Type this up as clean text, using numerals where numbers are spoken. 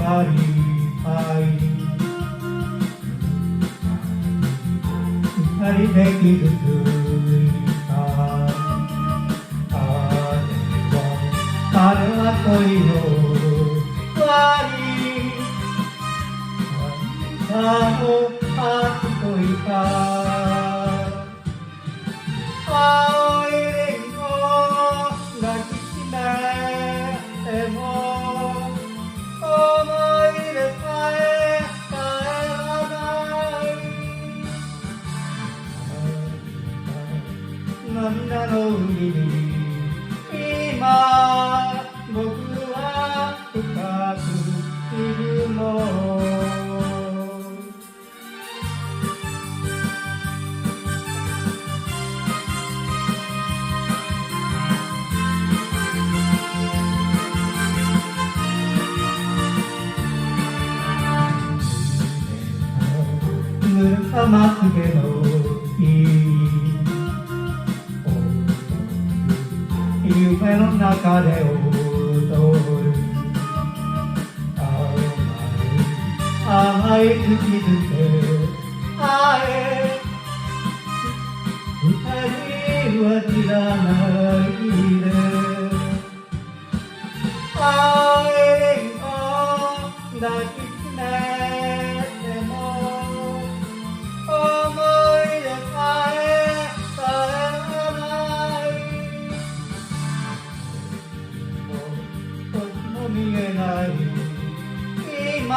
がりたい二人で傷ついたあれは恋の終わりあの初恋か青いリンゴ抱きしめても思い出さえ帰らない涙の海に今僕は深くいるの濡れたまつげの夢の中で踊る甘い口づけあえ二人は知らないで青いリンゴ抱きしめても思い出さえ帰らない見えない今